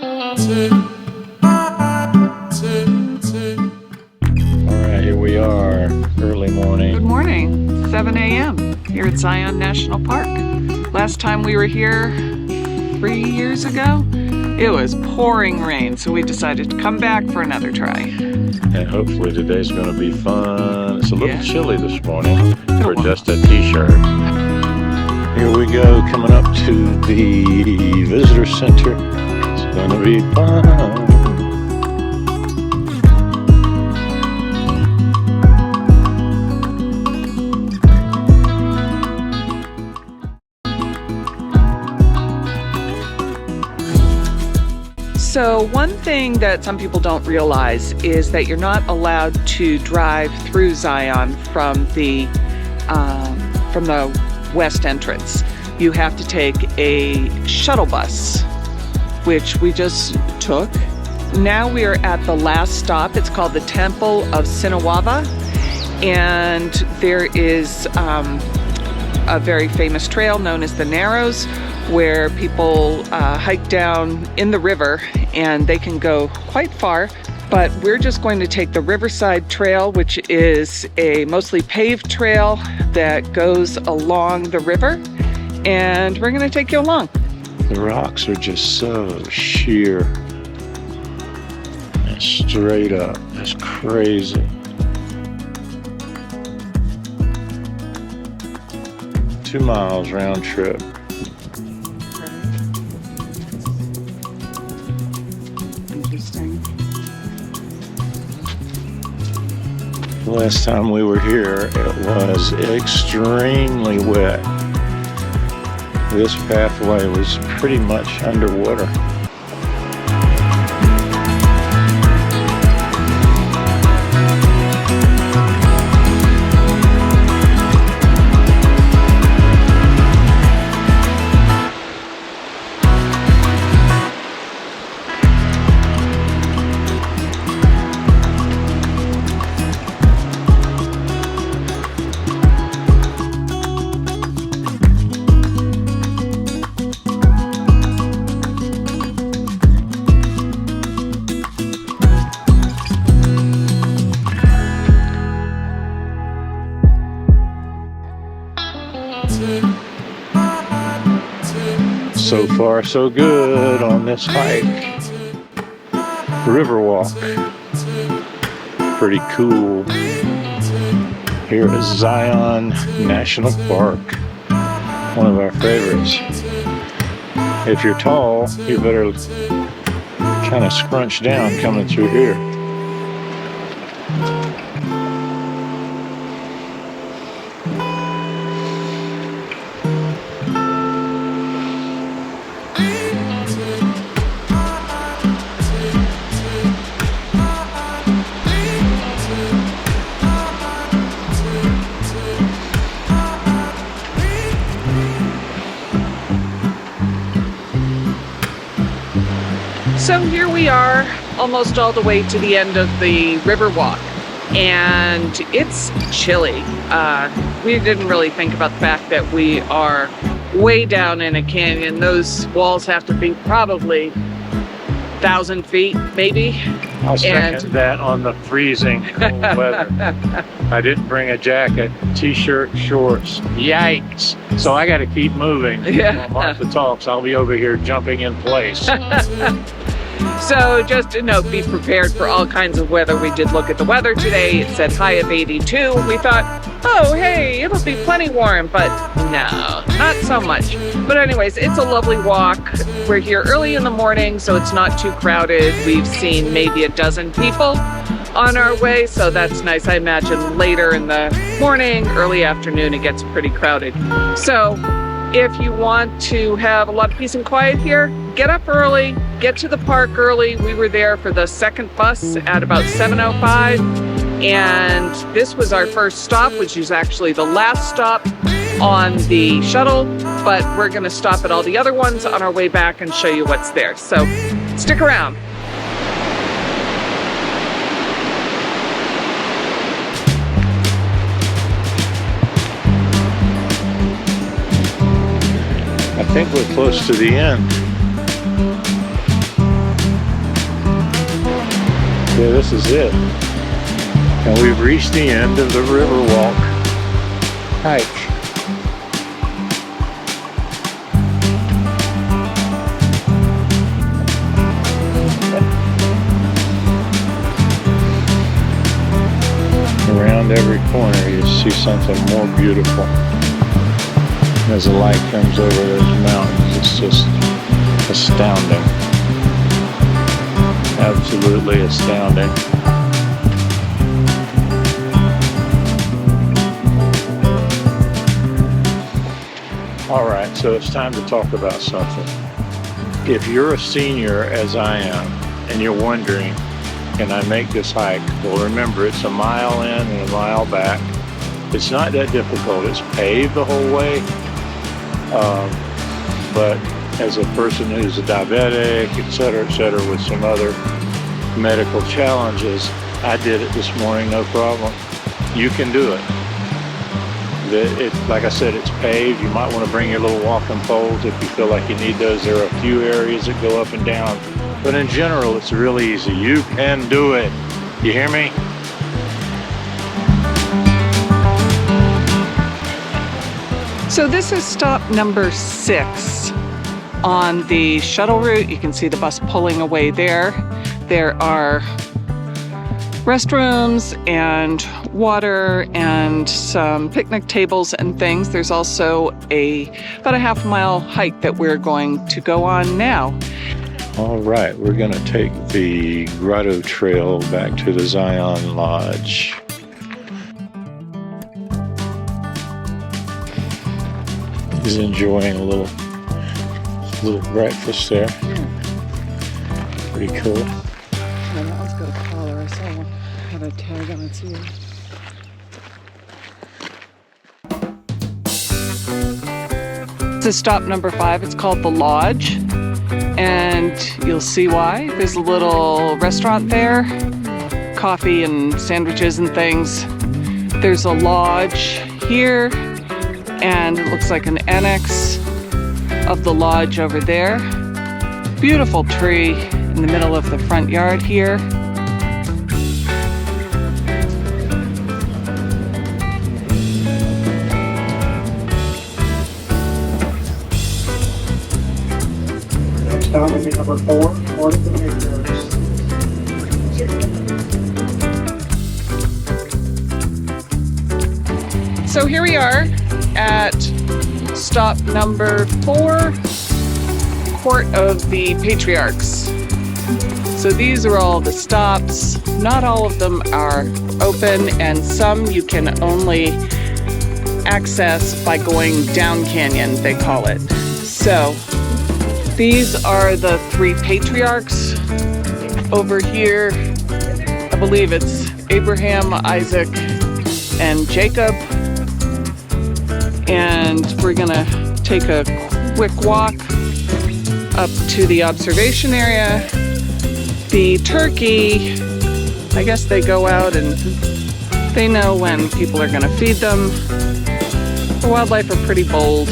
Alright, here we are, early morning. Good morning, 7 a.m. here at Zion National Park. Last time we were here 3 years ago, it was pouring rain, so we decided to come back for another try. And hopefully today's going to be fun. It's a little chilly this morning for well. just a t-shirt. Here we go, coming up to the visitor center. It's going to be fun. So one thing that some people don't realize is that you're not allowed to drive through Zion from the west entrance. You have to take a shuttle bus, which we just took. Now we are at the last stop. It's called the Temple of Sinawava, and there is a very famous trail known as the Narrows, where people hike down in the river, and they can go quite far. But we're just going to take the Riverside Trail, which is a mostly paved trail that goes along the river, and we're going to take you along. The rocks are just so sheer and straight up. It's crazy. 2 miles round trip. Interesting. The last time we were here, it was extremely wet. This pathway was pretty much underwater. So far, so good on this hike. Riverwalk. Pretty cool. Here is Zion National Park. One of our favorites. If you're tall, you better kind of scrunch down coming through here. So here we are, almost all the way to the end of the river walk, and it's chilly. We didn't really think about the fact that we are way down in a canyon. Those walls have to be probably 1,000 feet, maybe. I'll second that on the freezing cold weather. I didn't bring a jacket, t-shirt, shorts. Yikes. So I got to keep moving. Yeah. While Martha talks, I'll be over here jumping in place. So just to note, be prepared for all kinds of weather. We did look at the weather today. It said high of 82. We thought, oh, hey, it'll be plenty warm, but no, not so much. But anyways, it's a lovely walk. We're here early in the morning, so it's not too crowded. We've seen maybe a dozen people on our way, so that's nice. I imagine later in the morning, early afternoon, it gets pretty crowded. So if you want to have a lot of peace and quiet here, get up early, get to the park early. We were there for the second bus at about 7:05, and this was our first stop, which is actually the last stop on the shuttle, but we're going to stop at all the other ones on our way back and show you what's there. So stick around. I think we're close to the end. Yeah, this is it. And we've reached the end of the Riverwalk hike. Around every corner you see something more beautiful. As the light comes over those mountains, it's just astounding. Absolutely astounding. Alright, so it's time to talk about something. If you're a senior, as I am, and you're wondering, can I make this hike? Well, remember, it's a mile in and a mile back. It's not that difficult. It's paved the whole way. But as a person who's a diabetic, etc., with some other medical challenges, I did it this morning, no problem. You can do it. Like I said, it's paved. You might want to bring your little walking poles if you feel like you need those. There are a few areas that go up and down. But in general, it's really easy. You can do it. You hear me? So this is stop number 6 on the shuttle route. You can see the bus pulling away there. There are restrooms and water and some picnic tables and things. There's also about a half-mile hike that we're going to go on now. All right, we're going to take the Grotto Trail back to the Zion Lodge. He's enjoying a little breakfast there. Pretty cool. And that one's got a collar. I saw one had a tag on its ear. This is stop number 5. It's called the Lodge, and you'll see why. There's a little restaurant there, coffee and sandwiches and things. There's a lodge here, and it looks like an annex of the lodge over there. Beautiful tree in the middle of the front yard here. Stop will be number 4, or the Patriarchs. So here we are at stop number 4, Court of the Patriarchs. So these are all the stops. Not all of them are open, and some you can only access by going down canyon, they call it. So these are the 3 patriarchs. Over here, I believe it's Abraham, Isaac, and Jacob. And we're gonna take a quick walk up to the observation area. The turkey, I guess they go out and they know when people are gonna feed them. The wildlife are pretty bold.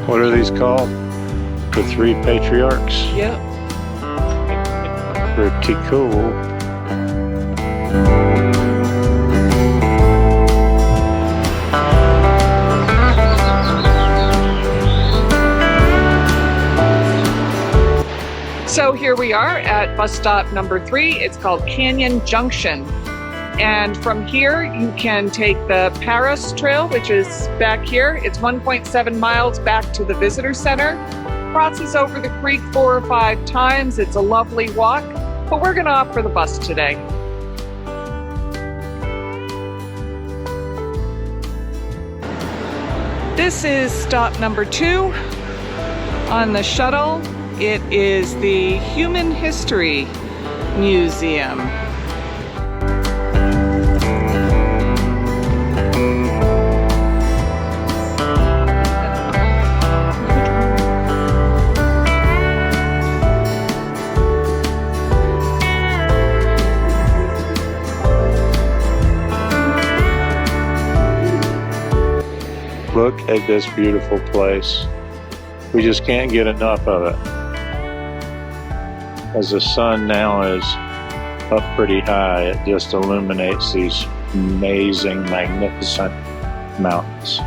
What are these called? The 3 patriarchs? Yep. Pretty cool. So here we are at bus stop number 3. It's called Canyon Junction. And from here, you can take the Patriarchs Trail, which is back here. It's 1.7 miles back to the visitor center. Crosses over the creek 4 or 5 times. It's a lovely walk, but we're gonna opt for the bus today. This is stop number 2 on the shuttle. It is the Human History Museum. Look at this beautiful place. We just can't get enough of it. As the sun now is up pretty high, it just illuminates these amazing, magnificent mountains.